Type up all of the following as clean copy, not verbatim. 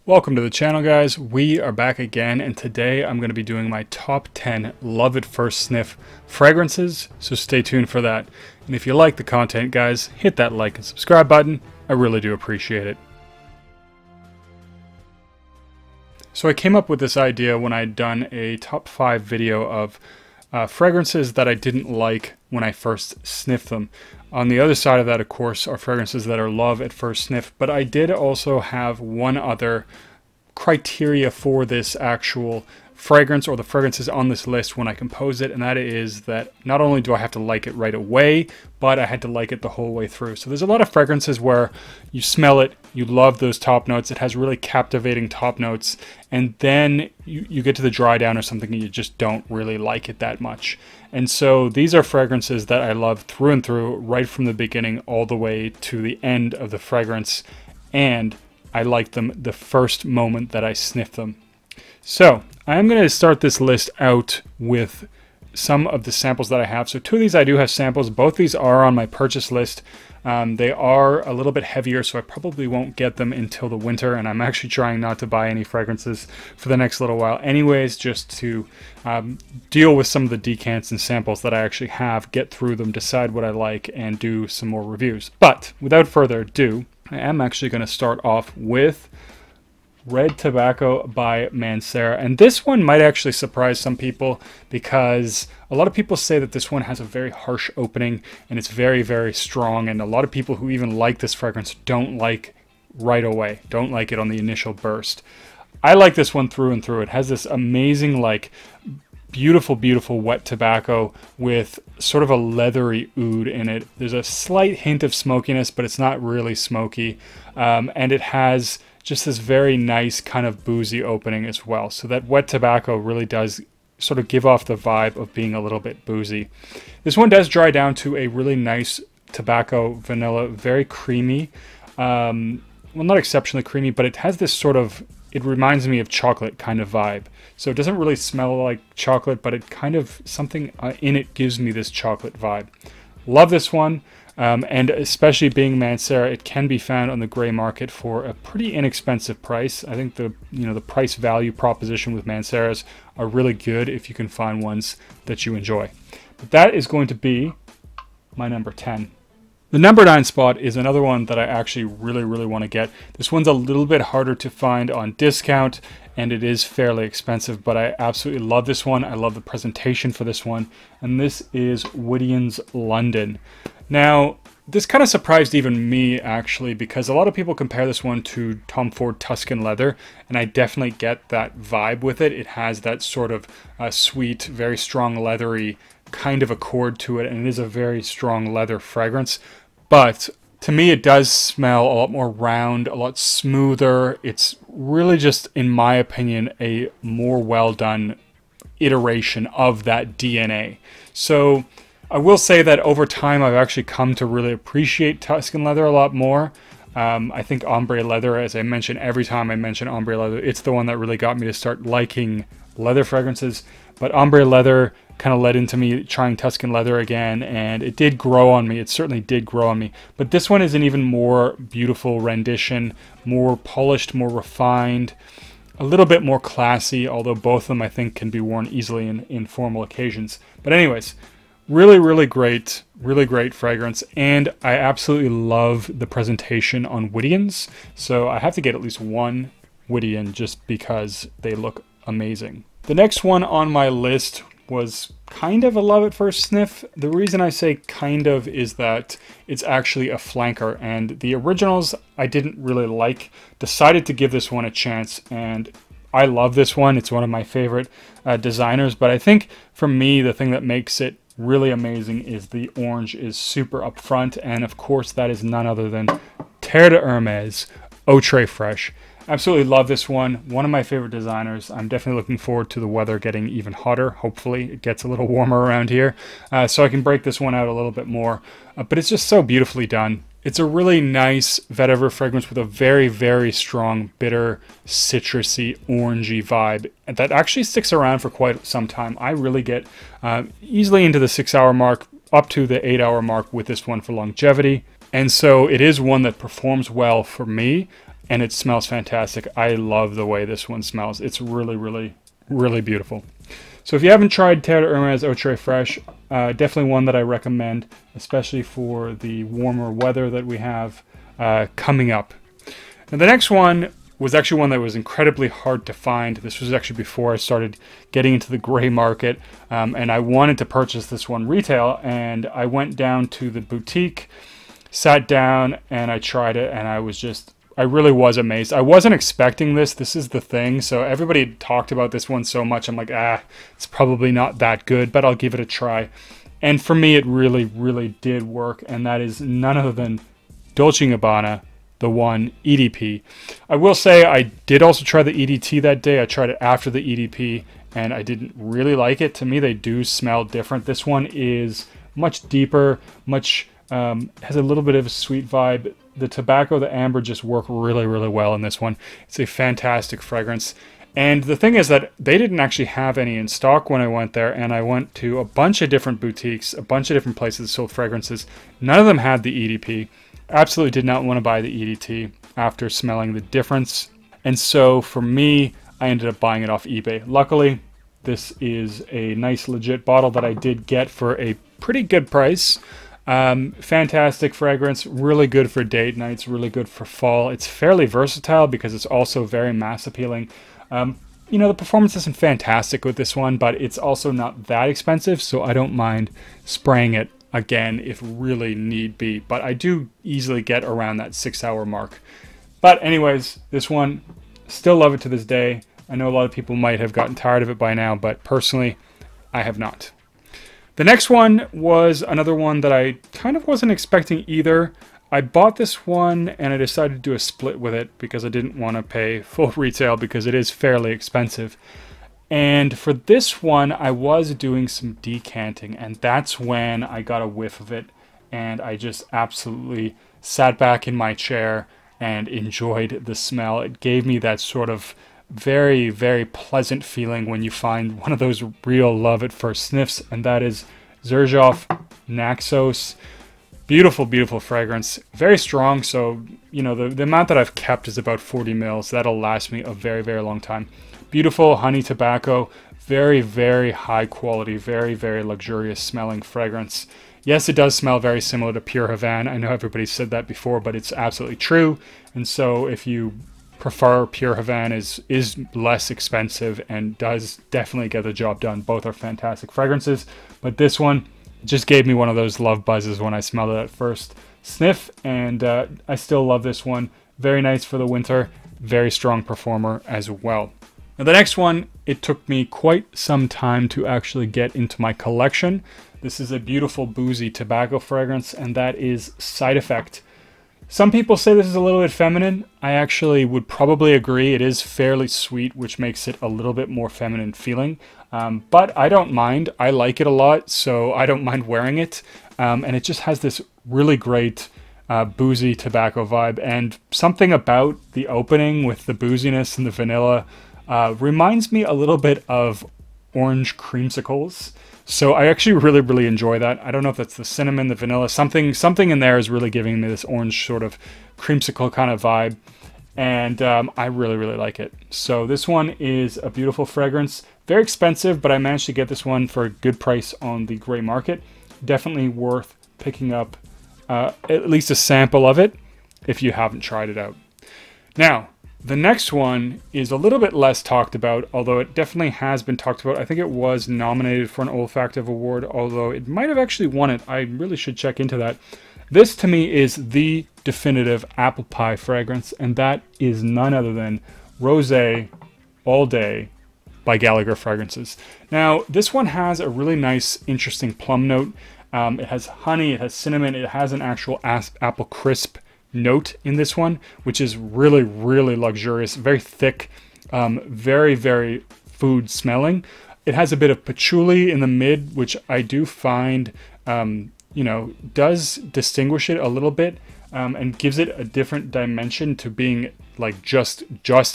Welcome to the channel, guys. We are back again, and today I'm going to be doing my top 10 love at first sniff fragrances, so stay tuned for that. And if you like the content, guys, hit that like and subscribe button. I really do appreciate it. So I came up with this idea when I'd done a top 5 video of fragrances that I didn't like when I first sniffed them. On the other side of that, of course, are fragrances that are love at first sniff, but I did also have one other criteria for this actual fragrance, or the fragrances on this list when I compose it, and that is that not only do I have to like it right away, but I had to like it the whole way through. So there's a lot of fragrances where you smell it, you love those top notes, it has really captivating top notes, and then you get to the dry down or something and you just don't really like it that much. And so these are fragrances that I love through and through, right from the beginning all the way to the end of the fragrance, and I like them the first moment that I sniff them. So I'm going to start this list out with some of the samples that I have. So two of these I do have samples. Both these are on my purchase list. They are a little bit heavier, so I probably won't get them until the winter, and I'm actually trying not to buy any fragrances for the next little while anyways, just to deal with some of the decants and samples that I actually have, get through them, decide what I like, and do some more reviews. But without further ado, I am actually going to start off with Red Tobacco by Mancera, and this one might actually surprise some people because a lot of people say that this one has a very harsh opening and it's very, very strong, and a lot of people who even like this fragrance don't like right away, don't like it on the initial burst. I like this one through and through. It has this amazing, like, beautiful, beautiful wet tobacco with sort of a leathery oud in it. There's a slight hint of smokiness, but it's not really smoky, and it has just this very nice kind of boozy opening as well. So that wet tobacco really does sort of give off the vibe of being a little bit boozy. This one does dry down to a really nice tobacco vanilla, very creamy. Well, not exceptionally creamy, but it has this sort of, it reminds me of chocolate kind of vibe. So it doesn't really smell like chocolate, but it kind of, something in it gives me this chocolate vibe. Love this one. And especially being Mancera, it can be found on the gray market for a pretty inexpensive price. I think the price value proposition with Manceras are really good if you can find ones that you enjoy. But that is going to be my number 10. The number 9 spot is another one that I actually really, really want to get. This one's a little bit harder to find on discount, and it is fairly expensive, but I absolutely love this one. I love the presentation for this one, and this is Whition's London. Now, this kind of surprised even me, actually, because a lot of people compare this one to Tom Ford Tuscan Leather, and I definitely get that vibe with it. It has that sort of sweet, very strong leathery kind of accord to it, and it is a very strong leather fragrance. But to me, it does smell a lot more round, a lot smoother. It's really just, in my opinion, a more well-done iteration of that DNA. So I will say that over time, I've actually come to really appreciate Tuscan Leather a lot more. I think Ombre Leather, as I mention every time I mention Ombre Leather, it's the one that really got me to start liking leather fragrances. But Ombre Leather kind of led into me trying Tuscan Leather again, and it did grow on me. It certainly did grow on me. But this one is an even more beautiful rendition, more polished, more refined, a little bit more classy, although both of them I think can be worn easily in formal occasions. But anyways, really, really great fragrance, and I absolutely love the presentation on Whition's. So I have to get at least one Whittion just because they look amazing. The next one on my list was kind of a love at first sniff. The reason I say kind of is that it's actually a flanker, and the originals I didn't really like. Decided to give this one a chance, and I love this one. It's one of my favorite designers, but I think for me the thing that makes it really amazing is the orange is super upfront, and of course that is none other than Terre d'Hermes Eau Très Fraîche. Absolutely love this one. One of my favorite designers. I'm definitely looking forward to the weather getting even hotter. Hopefully it gets a little warmer around here, so I can break this one out a little bit more. But it's just so beautifully done. It's a really nice vetiver fragrance with a very, very strong, bitter, citrusy, orangey vibe that actually sticks around for quite some time. I really get easily into the 6-hour mark, up to the 8-hour mark with this one for longevity. And so it is one that performs well for me. and it smells fantastic. I love the way this one smells. It's really, really, really beautiful. So if you haven't tried Terre de Hermes Eau Très Fraîche, definitely one that I recommend, especially for the warmer weather that we have coming up. And the next one was actually one that was incredibly hard to find. This was actually before I started getting into the gray market, and I wanted to purchase this one retail, and I went down to the boutique, sat down, and I tried it, and I really was amazed. I wasn't expecting this. This is the thing. So everybody had talked about this one so much. I'm like, it's probably not that good, but I'll give it a try. And for me, it really, really did work. And that is none other than Dolce & Gabbana, the one EDP. I will say I did also try the EDT that day. I tried it after the EDP, and I didn't really like it. To me, they do smell different. This one is much deeper, has a little bit of a sweet vibe. The tobacco, the amber just work really, really well in this one. It's a fantastic fragrance. And the thing is that they didn't actually have any in stock when I went there, and I went to a bunch of different boutiques, a bunch of different places that sold fragrances. None of them had the EDP. Absolutely did not want to buy the EDT after smelling the difference. And so for me, I ended up buying it off eBay. Luckily, this is a nice legit bottle that I did get for a pretty good price. Fantastic fragrance, really good for date nights, really good for fall. It's fairly versatile because it's also very mass appealing. You know, the performance isn't fantastic with this one, but it's also not that expensive, so I don't mind spraying it again if really need be. But I do easily get around that 6-hour mark. But anyways, this one, still love it to this day. I know a lot of people might have gotten tired of it by now, but personally, I have not. The next one was another one that I kind of wasn't expecting either. I bought this one and I decided to do a split with it because I didn't want to pay full retail because it is fairly expensive. And for this one, I was doing some decanting, and that's when I got a whiff of it, and I just absolutely sat back in my chair and enjoyed the smell. It gave me that sort of very, very pleasant feeling when you find one of those real love at first sniffs, and that is Xerjoff Naxos. Beautiful, beautiful fragrance. Very strong, so, you know, the amount that I've kept is about 40 mils. That'll last me a very, very long time. Beautiful honey tobacco. Very, very high quality, very, very luxurious smelling fragrance. Yes, it does smell very similar to Pure Havane. I know everybody said that before, but it's absolutely true. And so if you prefer, Pure Havane is less expensive and does definitely get the job done. Both are fantastic fragrances, but this one just gave me one of those love buzzes when I smelled it at first sniff, and I still love this one. Very nice for the winter, very strong performer as well. Now the next one, it took me quite some time to actually get into my collection. This is a beautiful boozy tobacco fragrance, and that is Side Effect. Some people say this is a little bit feminine. I actually would probably agree. It is fairly sweet, which makes it a little bit more feminine feeling. But I don't mind. I like it a lot, so I don't mind wearing it. And it just has this really great boozy tobacco vibe. And something about the opening with the booziness and the vanilla reminds me a little bit of orange creamsicles. So I actually really, really enjoy that. I don't know if that's the cinnamon, the vanilla, something in there is really giving me this orange sort of creamsicle kind of vibe. And I really, really like it. So this one is a beautiful fragrance. Very expensive, but I managed to get this one for a good price on the gray market. Definitely worth picking up at least a sample of it if you haven't tried it out. Now, the next one is a little bit less talked about, although it definitely has been talked about. I think it was nominated for an Olfactive Award, although it might have actually won it. I really should check into that. This, to me, is the definitive apple pie fragrance, and that is none other than Rosé All Day by Gallagher Fragrances. Now, this one has a really nice, interesting plum note. It has honey, it has cinnamon, it has an actual apple crisp note in this one, which is really, really luxurious, very thick, very, very food smelling. It has a bit of patchouli in the mid, which I do find, you know, does distinguish it a little bit, and gives it a different dimension to being like just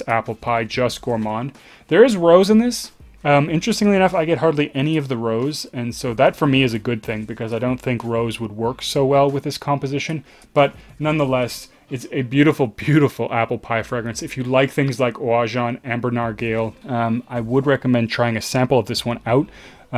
apple pie, just gourmand. There is rose in this. Interestingly enough, I get hardly any of the rose, and so that for me is a good thing because I don't think rose would work so well with this composition, but nonetheless, It's a beautiful, beautiful apple pie fragrance. If you like things like Oa Jaune, Amber Nargile, I would recommend trying a sample of this one out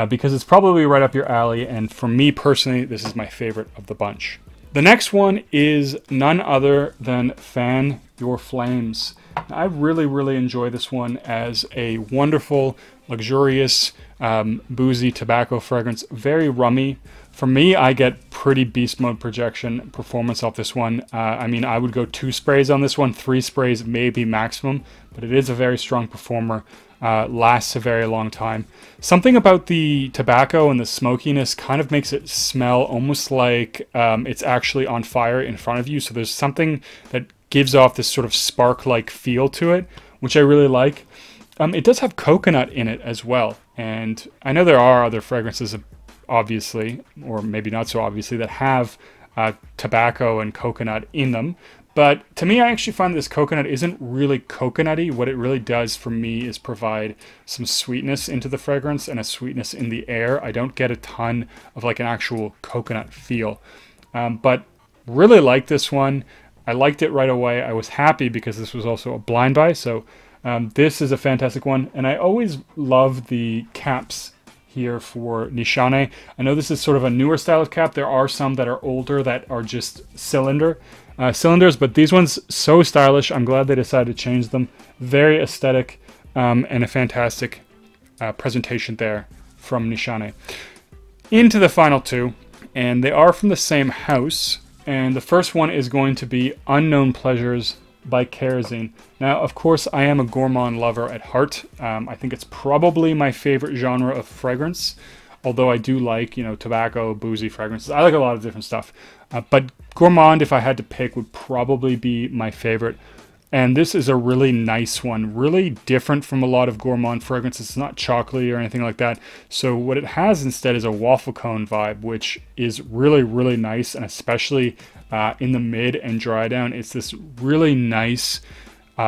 because it's probably right up your alley. And for me personally, this is my favorite of the bunch. The next one is none other than Fan Your Flames. I really, really enjoy this one as a wonderful, luxurious, boozy tobacco fragrance. Very rummy. For me, I get pretty beast mode projection performance off this one. I mean, I would go 2 sprays on this one, 3 sprays maybe maximum, but it is a very strong performer. Lasts a very long time. Something about the tobacco and the smokiness kind of makes it smell almost like it's actually on fire in front of you. So there's something that gives off this sort of spark-like feel to it, which I really like. It does have coconut in it as well. And I know there are other fragrances, obviously, or maybe not so obviously, that have tobacco and coconut in them. But to me, I actually find this coconut isn't really coconutty. What it really does for me is provide some sweetness into the fragrance and a sweetness in the air. I don't get a ton of like an actual coconut feel. But really like this one. I liked it right away. I was happy because this was also a blind buy. So this is a fantastic one. And I always love the caps here for Nishane. I know this is sort of a newer style of cap. There are some that are older that are just cylinders, but these ones so stylish. I'm glad they decided to change them. Very aesthetic and a fantastic presentation there from Nishane. Into the final 2, and they are from the same house. And the first one is going to be Unknown Pleasures by Kerosene. Now, of course, I am a gourmand lover at heart. I think it's probably my favorite genre of fragrance, although I do like, you know, tobacco, boozy fragrances. I like a lot of different stuff. But gourmand, if I had to pick, would probably be my favorite. And this is a really nice one, really different from a lot of gourmand fragrances. It's not chocolatey or anything like that. So what it has instead is a waffle cone vibe, which is really, really nice. And especially in the mid and dry down, it's this really nice,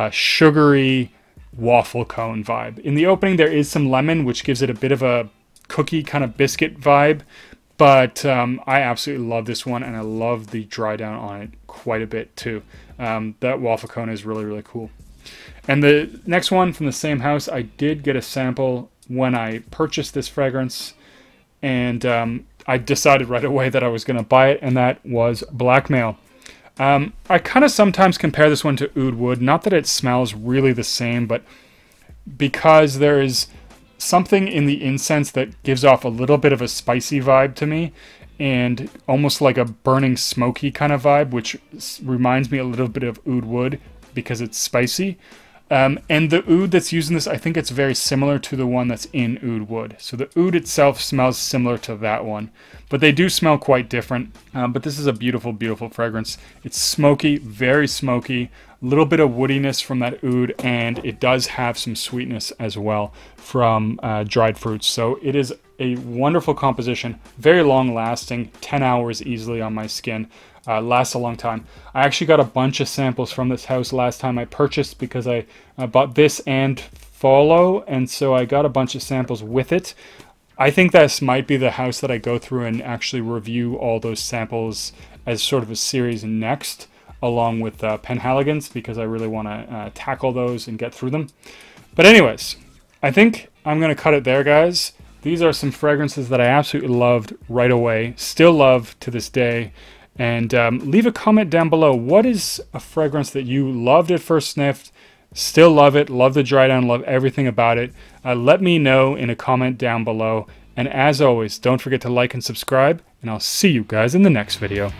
sugary waffle cone vibe. In the opening, there is some lemon, which gives it a bit of a cookie kind of biscuit vibe. But I absolutely love this one, and I love the dry down on it quite a bit too. That waffle cone is really, really cool. And the next one from the same house, I did get a sample when I purchased this fragrance, and I decided right away that I was going to buy it, and that was Blackmail. I kind of sometimes compare this one to Oud Wood. Not that it smells really the same, but because there is something in the incense that gives off a little bit of a spicy vibe to me, and almost like a burning smoky kind of vibe, which reminds me a little bit of Oud Wood because it's spicy. And the oud that's used in this, I think it's very similar to the one that's in Oud Wood. So the oud itself smells similar to that one, but they do smell quite different. But this is a beautiful, beautiful fragrance. It's smoky, very smoky, a little bit of woodiness from that oud, and it does have some sweetness as well from dried fruits. So it is a wonderful composition, very long lasting, 10 hours easily on my skin. Lasts a long time. I actually got a bunch of samples from this house last time I purchased because I bought this and Follow, and so I got a bunch of samples with it. I think this might be the house that I go through and actually review all those samples as sort of a series next, along with Penhaligon's, because I really want to tackle those and get through them. But anyways, I think I'm going to cut it there, guys. These are some fragrances that I absolutely loved right away, still love to this day. And leave a comment down below. What is a fragrance that you loved at first sniffed, still love it, love the dry down, love everything about it? Let me know in a comment down below. And as always, don't forget to like and subscribe, and I'll see you guys in the next video.